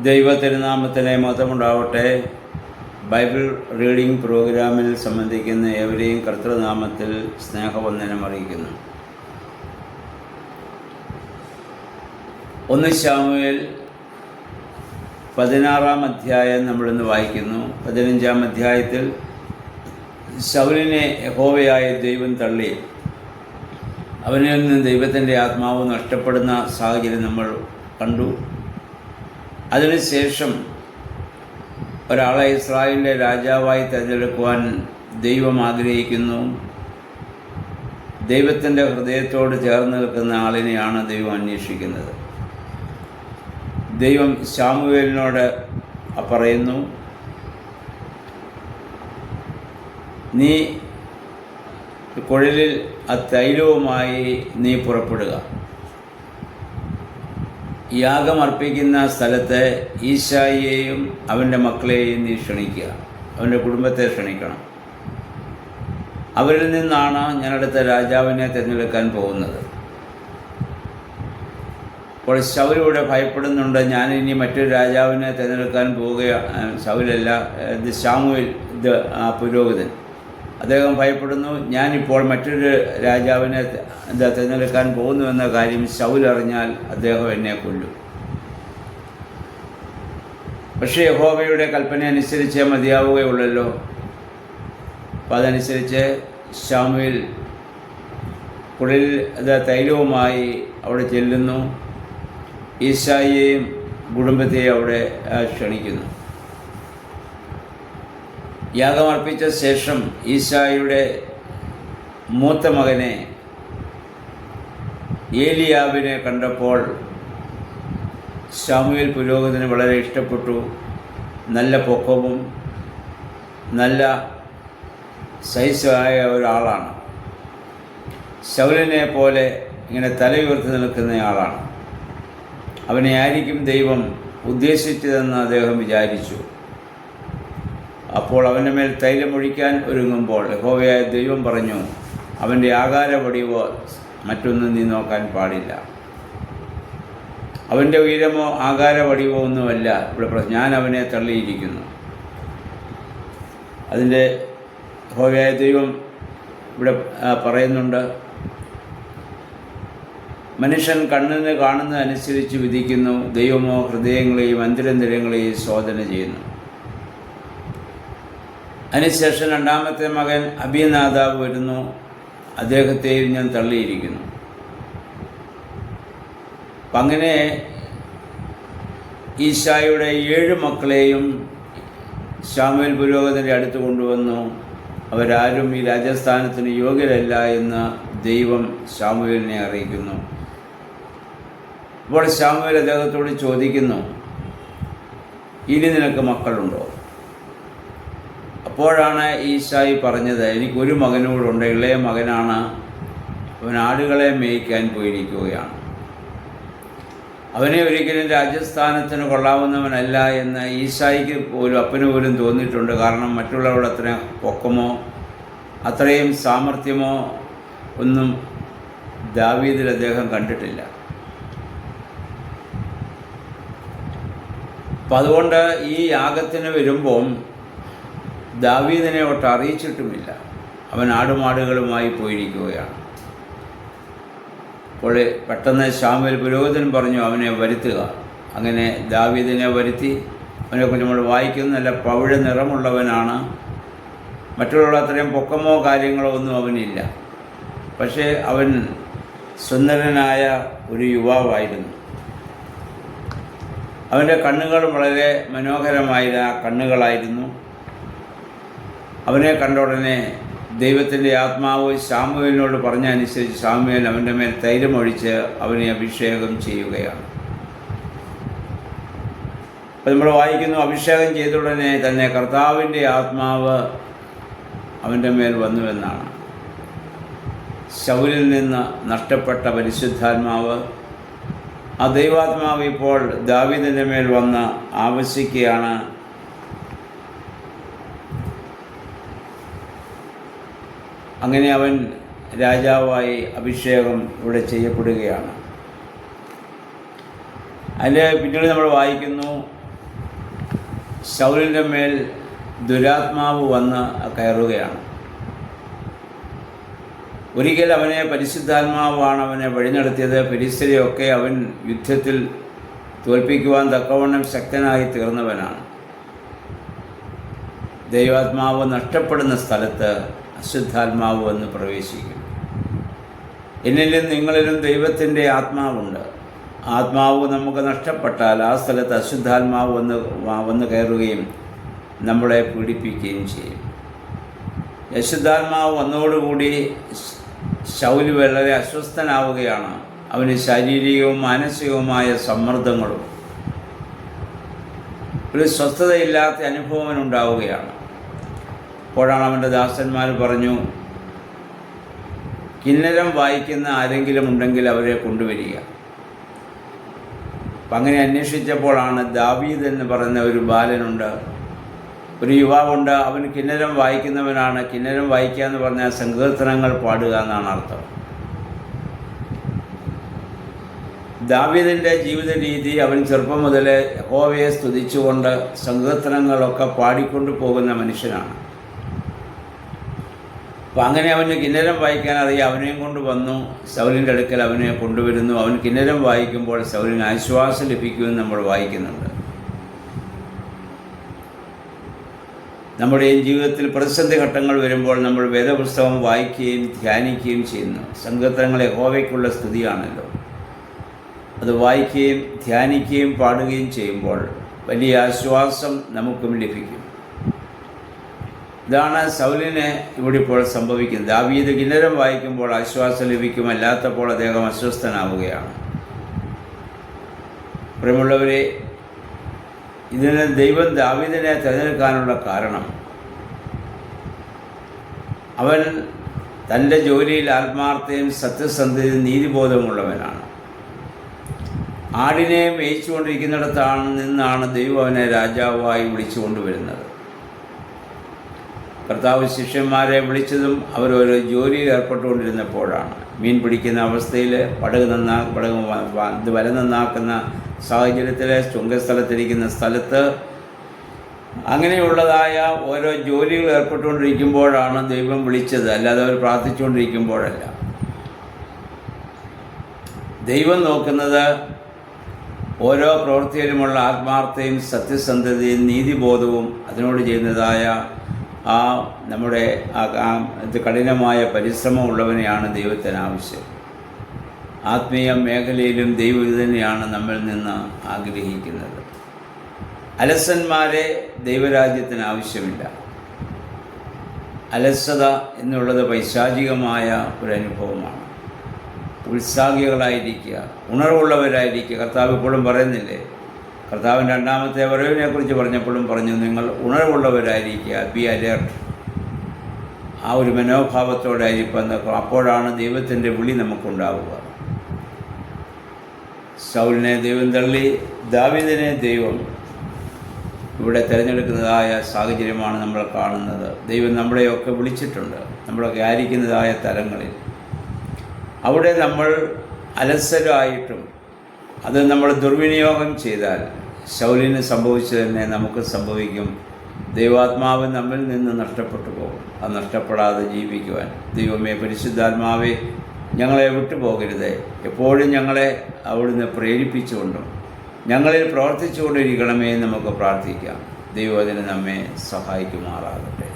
ദൈവതിരുനാമത്തിന് മഹത്വമുണ്ടാവട്ടെ. Bible reading പ്രോഗ്രാമിൽ സംബന്ധിക്കുന്ന ഏവരെയും കർത്തൃനാമത്തിൽ സ്നേഹവന്ദനം അറിയിക്കുന്നു. 1 ശമൂവേൽ 16-ാം അധ്യായം നമ്മളിന്ന് വായിക്കുന്നു. 15-ാം അധ്യായത്തിൽ ശൗലിനെ യഹോവയായ ദൈവം തള്ളി അവനിൽ നിന്ന് ദൈവത്തിൻ്റെ ആത്മാവ് നഷ്ടപ്പെടുന്ന സാഹചര്യം നമ്മൾ കണ്ടു. അതിനുശേഷം ഒരാളെ ഇസ്രായേലിൻ്റെ രാജാവായി തിരഞ്ഞെടുക്കുവാൻ ദൈവം ആഗ്രഹിക്കുന്നു. ദൈവത്തിൻ്റെ ഹൃദയത്തോട് ചേർന്ന് നിൽക്കുന്ന ആളിനെയാണ് ദൈവം അന്വേഷിക്കുന്നത്. ദൈവം ശമൂവേലിനോട് പറയുന്നു, നീ കുഴലിൽ ആ തൈലവുമായി നീ പുറപ്പെടുക. യാഗമർപ്പിക്കുന്ന സ്ഥലത്ത് ഈശായിയെയും അവൻ്റെ മക്കളെയും നീ ക്ഷണിക്കുക, അവൻ്റെ കുടുംബത്തെ ക്ഷണിക്കണം. അവരിൽ നിന്നാണ് ഞാൻ അടുത്ത രാജാവിനെ തിരഞ്ഞെടുക്കാൻ പോകുന്നത്. അപ്പോൾ ശൗലിവിടെ ഭയപ്പെടുന്നുണ്ട്, ഞാനിനി മറ്റൊരു രാജാവിനെ തിരഞ്ഞെടുക്കാൻ പോവുകയാണ്. ശൗലല്ല, ശമൂവേൽ പുരോഹിതൻ. അദ്ദേഹം ഭയപ്പെടുന്നു, ഞാനിപ്പോൾ മറ്റൊരു രാജാവിനെ തിരഞ്ഞെടുക്കാൻ പോകുന്നുവെന്ന കാര്യം ശൗൽ അറിഞ്ഞാൽ അദ്ദേഹം എന്നെ കൊല്ലും. പക്ഷേ യഹോവയുടെ കൽപ്പന അനുസരിച്ചേ മതിയാവുകയുള്ളല്ലോ. അപ്പം അതനുസരിച്ച് ശമൂവേൽ കുഴലിൽ തൈലവുമായി അവിടെ ചെല്ലുന്നു. ഈശായിയെയും കുടുംബത്തെയും അവിടെ ക്ഷണിക്കുന്നു. യാഗമർപ്പിച്ച ശേഷം ഈശായിയുടെ മൂത്ത മകനെ ഏലിയാവിനെ കണ്ടപ്പോൾ ശമൂവേൽ പുരോഹിതന് വളരെ ഇഷ്ടപ്പെട്ടു. നല്ല പൊക്കവും നല്ല സൈസായ ഒരാളാണ്. ശൗലിനെ പോലെ ഇങ്ങനെ തലയുയർത്തി നിൽക്കുന്നയാളാണ്. അവനെ ആയിരിക്കും ദൈവം ഉദ്ദേശിച്ചതെന്ന് അദ്ദേഹം വിചാരിച്ചു. അപ്പോൾ അവൻ്റെ മേൽ തൈലമൊഴിക്കാൻ ഒരുങ്ങുമ്പോൾ യഹോവയായ ദൈവം പറഞ്ഞു, അവൻ്റെ ആകാരവടിവോ മറ്റൊന്നും നീ നോക്കാൻ പാടില്ല. അവൻ്റെ ഉയരമോ ആകാരവടിവോ ഒന്നുമല്ല ഇവിടെ, ഞാൻ അവനെ തള്ളിയിരിക്കുന്നു. അതിൻ്റെ യഹോവയായ ദൈവം ഇവിടെ പറയുന്നുണ്ട്, മനുഷ്യൻ കണ്ണിന് കാണുന്നതനുസരിച്ച് വിധിക്കുന്നു, ദൈവമോ ഹൃദയങ്ങളെയും അന്തരന്തരങ്ങളെയും ശോധന ചെയ്യുന്നു. അതിനുശേഷം രണ്ടാമത്തെ മകൻ അബീനാദാബ് വരുന്നു, അദ്ദേഹത്തെയും ഞാൻ തള്ളിയിരിക്കുന്നു. അപ്പം അങ്ങനെ ഈശായുടെ 7 മക്കളെയും ശമൂവേൽ പുരോഹിതൻ്റെ അടുത്ത് കൊണ്ടുവന്നു. അവരാരും ഈ രാജസ്ഥാനത്തിന് യോഗ്യരല്ല എന്ന് ദൈവം ശമൂവേലിനെ അറിയിക്കുന്നു. അപ്പോൾ ശമൂവേൽ അദ്ദേഹത്തോട് ചോദിക്കുന്നു, ഇനി നിനക്ക് മക്കളുണ്ടോ? അപ്പോഴാണ് ഈശായി പറഞ്ഞത്, എനിക്കൊരു മകനോടുണ്ട്, ഇളയ മകനാണ്, അവൻ ആടുകളെ മേയ്ക്കാൻ പോയിരിക്കുകയാണ്. അവനെ ഒരിക്കലും രാജസ്ഥാനത്തിന് കൊള്ളാവുന്നവനല്ല എന്ന് ഈശായിക്ക് പോലും അപ്പന് പോലും തോന്നിയിട്ടുണ്ട്. കാരണം മറ്റുള്ളവരുടെ അത്രയും പൊക്കമോ അത്രയും സാമർഥ്യമോ ഒന്നും ദാവീദിൽ അദ്ദേഹം കണ്ടിട്ടില്ല. അപ്പം അതുകൊണ്ട് ഈ യാഗത്തിന് വരുമ്പം ദാവീദിനെ ഒട്ട് അറിയിച്ചിട്ടുമില്ല. അവൻ ആടുമാടുകളുമായി പോയിരിക്കുകയാണ്. അപ്പോൾ പെട്ടെന്ന് ശമൂവേൽ പുരോഹിതൻ പറഞ്ഞു, അവനെ വരുത്തുക. അങ്ങനെ ദാവീദിനെ വരുത്തി. അവനെക്കുറിച്ച് നമ്മൾ വായിക്കുന്ന നല്ല പവിഴ നിറമുള്ളവനാണ്. മറ്റുള്ള അത്രയും പൊക്കമോ കാര്യങ്ങളോ ഒന്നും അവനില്ല. പക്ഷേ അവൻ സുന്ദരനായ ഒരു യുവാവായിരുന്നു. അവൻ്റെ കണ്ണുകൾ വളരെ മനോഹരമായ കണ്ണുകളായിരുന്നു. അവനെ കണ്ട ഉടനെ ദൈവത്തിൻ്റെ ആത്മാവ് ശമൂവേലിനോട് പറഞ്ഞനുസരിച്ച് ശമൂവേൽ അവൻ്റെ മേൽ തൈലമൊഴിച്ച് അവനെ അഭിഷേകം ചെയ്യുകയാണ്. അപ്പോൾ നമ്മൾ വായിക്കുന്നു, അഭിഷേകം ചെയ്ത ഉടനെ തന്നെ കർത്താവിൻ്റെ ആത്മാവ് അവൻ്റെ മേൽ വന്നുവെന്നാണ്. ശൗലിൽ നിന്ന് നഷ്ടപ്പെട്ട പരിശുദ്ധാത്മാവ്, ആ ദൈവാത്മാവ് ഇപ്പോൾ ദാവീദിൻ്റെ മേൽ വന്ന് ആവസിക്കുകയാണ്. അങ്ങനെ അവൻ രാജാവായി അഭിഷേകം ഇവിടെ ചെയ്യപ്പെടുകയാണ്. അതിൻ്റെ പിന്നീട് നമ്മൾ വായിക്കുന്നു, ശൗലിൻ്റെ മേൽ ദുരാത്മാവ് വന്ന് കയറുകയാണ്. ഒരിക്കൽ അവനെ പരിശുദ്ധാത്മാവാണ് അവനെ വഴി നടത്തിയത്. ഫെലിസ്ത്യരെയൊക്കെ അവൻ യുദ്ധത്തിൽ തോൽപ്പിക്കുവാൻ തക്കവണ്ണം ശക്തനായി തീർന്നവനാണ്. ദൈവാത്മാവ് നഷ്ടപ്പെടുന്ന സ്ഥലത്ത് അശുദ്ധാത്മാവ് വന്ന് പ്രവേശിക്കും. എന്നിലും നിങ്ങളിലും ദൈവത്തിൻ്റെ ആത്മാവുണ്ട്. ആത്മാവ് നമുക്ക് നഷ്ടപ്പെട്ടാൽ ആ സ്ഥലത്ത് അശുദ്ധാത്മാവ് വന്ന് കയറുകയും നമ്മളെ പീഡിപ്പിക്കുകയും ചെയ്യും. അശുദ്ധാത്മാവ് വന്നതോടുകൂടി ശൗല് വളരെ അസ്വസ്ഥനാവുകയാണ്. അവന് ശാരീരികവും മാനസികവുമായ സമ്മർദ്ദങ്ങളും ഒരു സ്വസ്ഥതയില്ലാത്ത അനുഭവം അവനുണ്ടാവുകയാണ്. അപ്പോഴാണ് അവൻ്റെ ദാസന്മാർ പറഞ്ഞു, കിന്നരം വായിക്കുന്ന ആരെങ്കിലും ഉണ്ടെങ്കിൽ അവരെ കൊണ്ടുവരിക. അപ്പം അങ്ങനെ അന്വേഷിച്ചപ്പോഴാണ് ദാവീദ് എന്ന് പറയുന്ന ഒരു ബാലനുണ്ട്, ഒരു യുവാവുണ്ട്. അവൻ കിന്നരം വായിക്കുന്നവനാണ്. കിന്നരം വായിക്കുക എന്ന് പറഞ്ഞാൽ സങ്കീർത്തനങ്ങൾ പാടുക എന്നാണ് അർത്ഥം. ദാവീദിൻ്റെ ജീവിത രീതി, അവൻ ചെറുപ്പം മുതലേ യഹോവയെ സ്തുതിച്ചുകൊണ്ട് സങ്കീർത്തനങ്ങളൊക്കെ പാടിക്കൊണ്ടു പോകുന്ന മനുഷ്യനാണ്. അപ്പം അങ്ങനെ അവന് കിന്നരം വായിക്കാൻ അറിയാം. അവനെയും കൊണ്ട് വന്നു ശൗലിൻ്റെ അടുക്കൽ അവനെ കൊണ്ടുവരുന്നു. അവൻ കിന്നരം വായിക്കുമ്പോൾ ശൗലിന് ആശ്വാസം ലഭിക്കുമെന്ന് നമ്മൾ വായിക്കുന്നുണ്ട്. നമ്മുടെയും ജീവിതത്തിൽ പ്രതിസന്ധി ഘട്ടങ്ങൾ വരുമ്പോൾ നമ്മൾ വേദപുസ്തകം വായിക്കുകയും ധ്യാനിക്കുകയും ചെയ്യുന്നു. സങ്കീർത്തനങ്ങൾ യഹോവയ്ക്കുള്ള സ്തുതിയാണല്ലോ. അത് വായിക്കുകയും ധ്യാനിക്കുകയും പാടുകയും ചെയ്യുമ്പോൾ വലിയ ആശ്വാസം നമുക്കും ലഭിക്കും. ഇതാണ് ശൗലിന് ഇവിടെ ഇപ്പോൾ സംഭവിക്കുന്നത്. ദാവീദ് കിന്നരം വായിക്കുമ്പോൾ ആശ്വാസം ലഭിക്കും, അല്ലാത്തപ്പോൾ അദ്ദേഹം അസ്വസ്ഥനാവുകയാണ്. പ്രിയമുള്ളവരെ, ഇതിന് ദൈവം ദാവീദിനെ തിരഞ്ഞെടുക്കാനുള്ള കാരണം അവൻ തൻ്റെ ജോലിയിൽ ആത്മാർത്ഥയും സത്യസന്ധതയും നീതിബോധമുള്ളവനാണ്. ആടിനെ മേയിച്ചുകൊണ്ടിരിക്കുന്നിടത്താണ് നിന്നാണ് ദൈവം അവനെ രാജാവായി വിളിച്ചുകൊണ്ടുവരുന്നത്. കർത്താവ് ശിഷ്യന്മാരെ വിളിച്ചതും അവരോരോ ജോലിയിൽ ഏർപ്പെട്ടുകൊണ്ടിരുന്നപ്പോഴാണ്. മീൻ പിടിക്കുന്ന അവസ്ഥയിൽ വല നന്നാക്കുന്ന സാഹചര്യത്തിൽ ചുങ്കസ്ഥലത്തിരിക്കുന്ന സ്ഥലത്ത് അങ്ങനെയുള്ളതായ ഓരോ ജോലികൾ ഏർപ്പെട്ടുകൊണ്ടിരിക്കുമ്പോഴാണ് ദൈവം വിളിച്ചത്, അല്ലാതെ അവർ പ്രാർത്ഥിച്ചുകൊണ്ടിരിക്കുമ്പോഴല്ല. ദൈവം നോക്കുന്നത് ഓരോ പ്രവൃത്തിയിലുമുള്ള ആത്മാർത്ഥതയും സത്യസന്ധതയും നീതിബോധവും അതിനോട് ചെയ്യുന്നതായ നമ്മുടെ കഠിനമായ പരിശ്രമമുള്ളവനെയാണ് ദൈവത്തിന് ആവശ്യം. ആത്മീയ മേഖലയിലും ദൈവം ഇത് തന്നെയാണ് നമ്മിൽ നിന്ന് ആഗ്രഹിക്കുന്നത്. അലസന്മാരെ ദൈവരാജ്യത്തിന് ആവശ്യമില്ല. അലസത എന്നുള്ളത് പൈശാചികമായ ഒരു അനുഭവമാണ്. ഉത്സാഹികളായിരിക്കുക, ഉണർവുള്ളവരായിരിക്കുക. കർത്താവ് ഇപ്പോഴും പറയുന്നില്ലേ, കർത്താവിൻ്റെ രണ്ടാമത്തെ വരവിനെക്കുറിച്ച് പറഞ്ഞപ്പോഴും പറഞ്ഞു, നിങ്ങൾ ഉണർവുള്ളവരായിരിക്കുക, ബി അലേർട്ട്. ആ ഒരു മനോഭാവത്തോടായിരിക്കും. അപ്പോഴാണ് ദൈവത്തിൻ്റെ വിളി നമുക്കുണ്ടാവുക. ശൗലിനെ ദൈവം തള്ളി, ദാവീദിനെ ദൈവം ഇവിടെ തിരഞ്ഞെടുക്കുന്നതായ സാഹചര്യമാണ് നമ്മൾ കാണുന്നത്. ദൈവം നമ്മളെയൊക്കെ വിളിച്ചിട്ടുണ്ട്, നമ്മളൊക്കെ ആയിരിക്കുന്നതായ തലങ്ങളിൽ. അവിടെ നമ്മൾ അലസരായിട്ടും അത് നമ്മൾ ദുർവിനിയോഗം ചെയ്താൽ ശൗലിന് സംഭവിച്ചത് തന്നെ നമുക്ക് സംഭവിക്കും. ദൈവാത്മാവ് നമ്മിൽ നിന്ന് നഷ്ടപ്പെട്ടു പോകും. അത് നഷ്ടപ്പെടാതെ ജീവിക്കുവാൻ ദൈവമേ, പരിശുദ്ധാത്മാവെ, ഞങ്ങളെ വിട്ടുപോകരുതേ. എപ്പോഴും ഞങ്ങളെ അവിടുന്ന് പ്രേരിപ്പിച്ചുകൊണ്ടും ഞങ്ങളിൽ പ്രവർത്തിച്ചുകൊണ്ടിരിക്കണമേ നമുക്ക് പ്രാർത്ഥിക്കാം. ദൈവം അതിന് നമ്മെ സഹായിക്കുമാറാകട്ടെ.